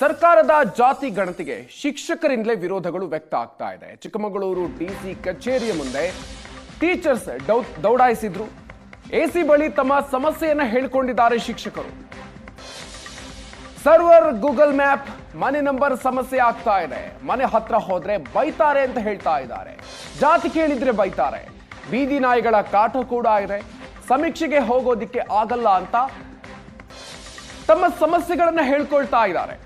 ಸರ್ಕಾರದ ಜಾತಿ ಗಣತಿಗೆ ಶಿಕ್ಷಕರಿಂದಲೇ ವಿರೋಧಗಳು ವ್ಯಕ್ತ ಆಗ್ತಾ ಇದೆ. ಚಿಕ್ಕಮಗಳೂರು ಡಿಸಿ ಕಚೇರಿಯ ಮುಂದೆ ಟೀಚರ್ಸ್ ದೌಡಾಯಿಸಿದ್ರು. ಎಸಿ ಬಳಿ ತಮ್ಮ ಸಮಸ್ಯೆಯನ್ನ ಹೇಳಿಕೊಂಡಿದ್ದಾರೆ ಶಿಕ್ಷಕರು. ಸರ್ವರ್ ಗೂಗಲ್ ಮ್ಯಾಪ್ ಮನೆ ನಂಬರ್ ಸಮಸ್ಯೆ ಆಗ್ತಾ ಇದೆ. ಮನೆ ಹತ್ರ ಹೋದ್ರೆ ಬೈತಾರೆ ಅಂತ ಹೇಳ್ತಾ ಇದ್ದಾರೆ. ಜಾತಿ ಕೇಳಿದ್ರೆ ಬೈತಾರೆ. ಬೀದಿ ನಾಯಿಗಳ ಕಾಟ ಕೂಡ ಇದೆ. ಸಮೀಕ್ಷೆಗೆ ಹೋಗೋದಿಕ್ಕೆ ಆಗಲ್ಲ ಅಂತ ತಮ್ಮ ಸಮಸ್ಯೆಗಳನ್ನ ಹೇಳ್ಕೊಳ್ತಾ ಇದ್ದಾರೆ.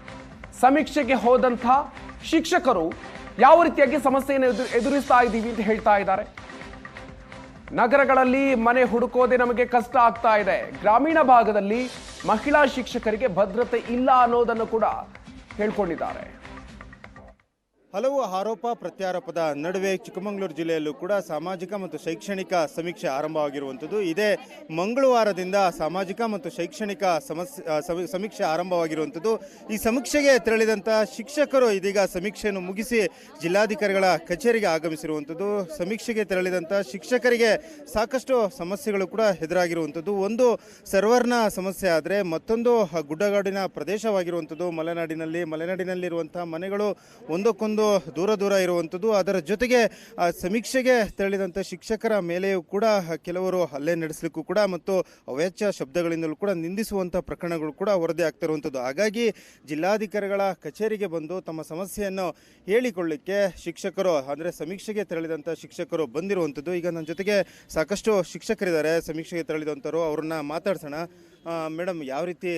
ಸಮೀಕ್ಷೆಗೆ ಹೋದಂಥ ಶಿಕ್ಷಕರು ಯಾವ ರೀತಿಯಾಗಿ ಸಮಸ್ಯೆಯನ್ನು ಎದುರಿಸ್ತಾ ಇದ್ದೀವಿ ಅಂತ ಹೇಳ್ತಾ ಇದ್ದಾರೆ. ನಗರಗಳಲ್ಲಿ ಮನೆ ಹುಡುಕೋದೆ ನಮಗೆ ಕಷ್ಟ ಆಗ್ತಾ ಇದೆ. ಗ್ರಾಮೀಣ ಭಾಗದಲ್ಲಿ ಮಹಿಳಾ ಶಿಕ್ಷಕರಿಗೆ ಭದ್ರತೆ ಇಲ್ಲ ಅನ್ನೋದನ್ನು ಕೂಡ ಹೇಳ್ಕೊಂಡಿದ್ದಾರೆ. ಹಲವು ಆರೋಪ ಪ್ರತ್ಯಾರೋಪದ ನಡುವೆ ಚಿಕ್ಕಮಗಳೂರು ಜಿಲ್ಲೆಯಲ್ಲೂ ಕೂಡ ಸಾಮಾಜಿಕ ಮತ್ತು ಶೈಕ್ಷಣಿಕ ಸಮೀಕ್ಷೆ ಆರಂಭವಾಗಿರುವಂಥದ್ದು. ಇದೇ ಮಂಗಳವಾರದಿಂದ ಸಾಮಾಜಿಕ ಮತ್ತು ಶೈಕ್ಷಣಿಕ ಸಮೀಕ್ಷೆ ಆರಂಭವಾಗಿರುವಂಥದ್ದು. ಈ ಸಮೀಕ್ಷೆಗೆ ತೆರಳಿದಂಥ ಶಿಕ್ಷಕರು ಇದೀಗ ಸಮೀಕ್ಷೆಯನ್ನು ಮುಗಿಸಿ ಜಿಲ್ಲಾಧಿಕಾರಿಗಳ ಕಚೇರಿಗೆ ಆಗಮಿಸಿರುವಂಥದ್ದು. ಸಮೀಕ್ಷೆಗೆ ತೆರಳಿದಂಥ ಶಿಕ್ಷಕರಿಗೆ ಸಾಕಷ್ಟು ಸಮಸ್ಯೆಗಳು ಕೂಡ ಎದುರಾಗಿರುವಂಥದ್ದು. ಒಂದು ಸಮಸ್ಯೆ ಆದರೆ ಮತ್ತೊಂದು ಗುಡ್ಡಗಾಡಿನ ಪ್ರದೇಶವಾಗಿರುವಂಥದ್ದು. ಮಲೆನಾಡಿನಲ್ಲಿರುವಂಥ ಮನೆಗಳು ಒಂದಕ್ಕೊಂದು ದೂರ ಇರುವಂಥದ್ದು. ಅದರ ಜೊತೆಗೆ ಸಮೀಕ್ಷೆಗೆ ತೆರಳಿದಂಥ ಶಿಕ್ಷಕರ ಮೇಲೆಯೂ ಕೂಡ ಕೆಲವರು ಹಲ್ಲೆ ನಡೆಸಲಿಕ್ಕೂ ಕೂಡ ಮತ್ತು ಅವ್ಯಾಚ್ಯ ಶಬ್ದಗಳಿಂದಲೂ ಕೂಡ ನಿಂದಿಸುವಂಥ ಪ್ರಕರಣಗಳು ಕೂಡ ವರದಿ ಆಗ್ತಾ ಇರುವಂಥದ್ದು. ಹಾಗಾಗಿ ಜಿಲ್ಲಾಧಿಕಾರಿಗಳ ಕಚೇರಿಗೆ ಬಂದು ತಮ್ಮ ಸಮಸ್ಯೆಯನ್ನು ಹೇಳಿಕೊಳ್ಳಿಕ್ಕೆ ಶಿಕ್ಷಕರು ಅಂದರೆ ಸಮೀಕ್ಷೆಗೆ ತೆರಳಿದಂಥ ಶಿಕ್ಷಕರು ಬಂದಿರುವಂಥದ್ದು. ಈಗ ನನ್ನ ಜೊತೆಗೆ ಸಾಕಷ್ಟು ಶಿಕ್ಷಕರಿದ್ದಾರೆ ಸಮೀಕ್ಷೆಗೆ ತೆರಳಿದಂಥವ್ರು. ಅವ್ರನ್ನ ಮಾತಾಡ್ಸೋಣ. ಮೇಡಮ್, ಯಾವ ರೀತಿ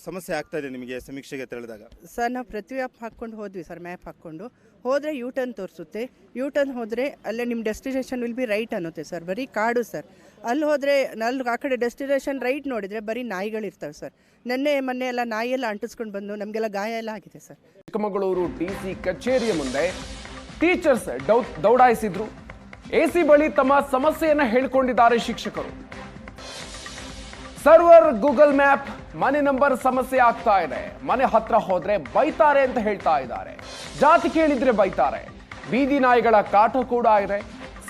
ಸಮಸ್ಯೆ ಆಗ್ತಾ ಇದೆ ನಿಮಗೆ ಸಮೀಕ್ಷೆಗೆ ತೆರಳಿದಾಗ? ಸರ್, ನಾವು ಪ್ರತಿ ಮ್ಯಾಪ್ ಹಾಕ್ಕೊಂಡು ಹೋದ್ವಿ ಸರ್. ಮ್ಯಾಪ್ ಹಾಕ್ಕೊಂಡು ಹೋದರೆ ಯೂ ಟರ್ನ್ ತೋರಿಸುತ್ತೆ. ಯೂ ಟರ್ನ್ ಹೋದರೆ ಅಲ್ಲೇ ನಿಮ್ಮ ಡೆಸ್ಟಿನೇಷನ್ ವಿಲ್ ಬಿ ರೈಟ್ ಅನ್ನುತ್ತೆ ಸರ್. ಬರೀ ಕಾಡು ಸರ್. ಅಲ್ಲಿ ಹೋದರೆ ಆ ಕಡೆ ಡೆಸ್ಟಿನೇಷನ್ ರೈಟ್ ನೋಡಿದರೆ ಬರೀ ನಾಯಿಗಳಿರ್ತವೆ ಸರ್. ಮೊನ್ನೆ ಎಲ್ಲ ನಾಯಿಯೆಲ್ಲ ಅಂಟಿಸ್ಕೊಂಡು ಬಂದು ನಮಗೆಲ್ಲ ಗಾಯ ಎಲ್ಲ ಆಗಿದೆ ಸರ್. ಚಿಕ್ಕಮಗಳೂರು ಡಿಸಿ ಕಚೇರಿಯ ಮುಂದೆ ಟೀಚರ್ಸ್ ದೌಡಾಯಿಸಿದ್ರು. ಎಸಿ ಬಳಿ ತಮ್ಮ ಸಮಸ್ಯೆಯನ್ನ ಹೇಳಿಕೊಂಡಿದ್ದಾರೆ ಶಿಕ್ಷಕರು. ಸರ್ವರ್ ಗೂಗಲ್ ಮ್ಯಾಪ್ ಮನೆ ನಂಬರ್ ಸಮಸ್ಯೆ ಆಗ್ತಾ ಇದೆ. ಮನೆ ಹತ್ರ ಹೋದ್ರೆ ಬೈತಾರೆ ಅಂತ ಹೇಳ್ತಾ ಇದ್ದಾರೆ. ಜಾತಿ ಕೇಳಿದ್ರೆ ಬೈತಾರೆ. ಬೀದಿ ನಾಯಿಗಳ ಕಾಟ ಕೂಡ ಇದೆ.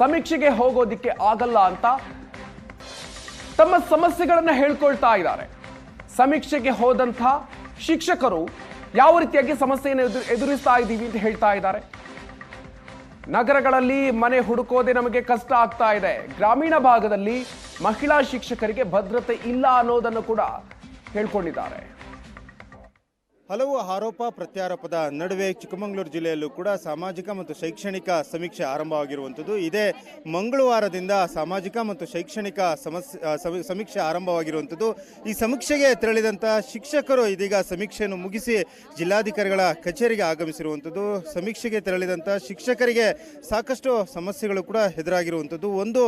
ಸಮೀಕ್ಷೆಗೆ ಹೋಗೋದಿಕ್ಕೆ ಆಗಲ್ಲ ಅಂತ ತಮ್ಮ ಸಮಸ್ಯೆಗಳನ್ನ ಹೇಳ್ಕೊಳ್ತಾ ಇದ್ದಾರೆ. ಸಮೀಕ್ಷೆಗೆ ಹೋದಂಥ ಶಿಕ್ಷಕರು ಯಾವ ರೀತಿಯಾಗಿ ಸಮಸ್ಯೆಯನ್ನು ಎದುರಿಸ್ತಾ ಇದ್ದೀವಿ ಅಂತ ಹೇಳ್ತಾ ಇದ್ದಾರೆ. ನಗರಗಳಲ್ಲಿ ಮನೆ ಹುಡುಕೋದೆ ನಮಗೆ ಕಷ್ಟ ಆಗ್ತಾ ಇದೆ. ಗ್ರಾಮೀಣ ಭಾಗದಲ್ಲಿ ಮಹಿಳಾ ಶಿಕ್ಷಕರಿಗೆ ಭದ್ರತೆ ಇಲ್ಲ ಅನ್ನೋದನ್ನು ಕೂಡ ಹೇಳ್ಕೊಂಡಿದ್ದಾರೆ. ಹಲವು ಆರೋಪ ಪ್ರತ್ಯಾರೋಪದ ನಡುವೆ ಚಿಕ್ಕಮಗಳೂರು ಜಿಲ್ಲೆಯಲ್ಲೂ ಕೂಡ ಸಾಮಾಜಿಕ ಮತ್ತು ಶೈಕ್ಷಣಿಕ ಸಮೀಕ್ಷೆ ಆರಂಭವಾಗಿರುವಂಥದ್ದು. ಇದೇ ಮಂಗಳವಾರದಿಂದ ಸಾಮಾಜಿಕ ಮತ್ತು ಶೈಕ್ಷಣಿಕ ಸಮೀಕ್ಷೆ ಆರಂಭವಾಗಿರುವಂಥದ್ದು. ಈ ಸಮೀಕ್ಷೆಗೆ ತೆರಳಿದಂಥ ಶಿಕ್ಷಕರು ಇದೀಗ ಸಮೀಕ್ಷೆಯನ್ನು ಮುಗಿಸಿ ಜಿಲ್ಲಾಧಿಕಾರಿಗಳ ಕಚೇರಿಗೆ ಆಗಮಿಸಿರುವಂಥದ್ದು. ಸಮೀಕ್ಷೆಗೆ ತೆರಳಿದಂಥ ಶಿಕ್ಷಕರಿಗೆ ಸಾಕಷ್ಟು ಸಮಸ್ಯೆಗಳು ಕೂಡ ಎದುರಾಗಿರುವಂಥದ್ದು. ಒಂದು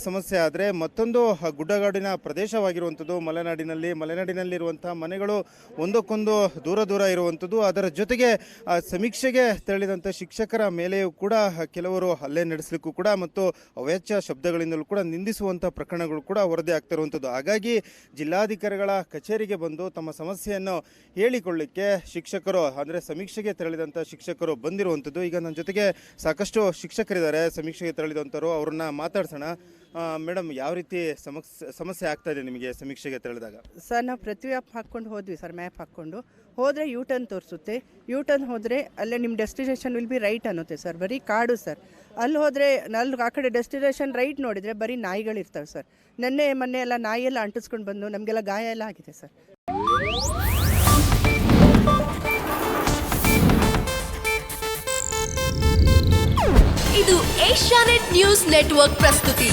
ಸಮಸ್ಯೆ ಆದರೆ ಮತ್ತೊಂದು ಗುಡ್ಡಗಾಡಿನ ಪ್ರದೇಶವಾಗಿರುವಂಥದ್ದು. ಮಲೆನಾಡಿನಲ್ಲಿರುವಂಥ ಮನೆಗಳು ಒಂದಕ್ಕೊಂದು ದೂರ ಇರುವಂಥದ್ದು. ಅದರ ಜೊತೆಗೆ ಸಮೀಕ್ಷೆಗೆ ತೆರಳಿದಂಥ ಶಿಕ್ಷಕರ ಮೇಲೆಯೂ ಕೂಡ ಕೆಲವರು ಹಲ್ಲೆ ನಡೆಸಲಿಕ್ಕೂ ಕೂಡ ಮತ್ತು ಅವ್ಯಾಚ್ಯ ಶಬ್ದಗಳಿಂದಲೂ ಕೂಡ ನಿಂದಿಸುವಂಥ ಪ್ರಕರಣಗಳು ಕೂಡ ವರದಿ ಆಗ್ತಾ ಇರುವಂಥದ್ದು. ಹಾಗಾಗಿ ಜಿಲ್ಲಾಧಿಕಾರಿಗಳ ಕಚೇರಿಗೆ ಬಂದು ತಮ್ಮ ಸಮಸ್ಯೆಯನ್ನು ಹೇಳಿಕೊಳ್ಳಿಕ್ಕೆ ಶಿಕ್ಷಕರು ಅಂದರೆ ಸಮೀಕ್ಷೆಗೆ ತೆರಳಿದಂಥ ಶಿಕ್ಷಕರು ಬಂದಿರುವಂಥದ್ದು. ಈಗ ನನ್ನ ಜೊತೆಗೆ ಸಾಕಷ್ಟು ಶಿಕ್ಷಕರಿದ್ದಾರೆ ಸಮೀಕ್ಷೆಗೆ ತೆರಳಿದಂಥವ್ರು. ಅವ್ರನ್ನ ಮಾತಾಡ್ಸೋಣ. ಮೇಡಮ್, ಯಾವ ರೀತಿ ಸಮಸ್ಯೆ ಆಗ್ತಾ ಇದೆ ನಿಮಗೆ ಸಮೀಕ್ಷೆಗೆ ತೆರಳಿದಾಗ? ಸರ್, ನಾವು ಪ್ರತಿ ಮ್ಯಾಪ್ ಹಾಕ್ಕೊಂಡು ಹೋದ್ವಿ ಸರ್. ಮ್ಯಾಪ್ ಹಾಕ್ಕೊಂಡು ಹೋದರೆ ಯೂ ಟರ್ನ್ ತೋರಿಸುತ್ತೆ. ಯೂ ಟರ್ನ್ ಹೋದರೆ ಅಲ್ಲೇ ನಿಮ್ಮ ಡೆಸ್ಟಿನೇಷನ್ ವಿಲ್ ಬಿ ರೈಟ್ ಅನ್ನುತ್ತೆ ಸರ್. ಬರೀ ಕಾಡು ಸರ್. ಅಲ್ಲಿ ಹೋದರೆ ಆ ಕಡೆ ಡೆಸ್ಟಿನೇಷನ್ ರೈಟ್ ನೋಡಿದರೆ ಬರೀ ನಾಯಿಗಳಿರ್ತವೆ ಸರ್. ಮೊನ್ನೆ ಎಲ್ಲ ನಾಯಿಯೆಲ್ಲ ಅಂಟಿಸ್ಕೊಂಡು ಬಂದು ನಮಗೆಲ್ಲ ಗಾಯ ಎಲ್ಲ ಆಗಿದೆ ಸರ್. ಇದು ಏಷ್ಯಾನೆಟ್ ನ್ಯೂಸ್ ನೆಟ್ವರ್ಕ್ ಪ್ರಸ್ತುತಿ.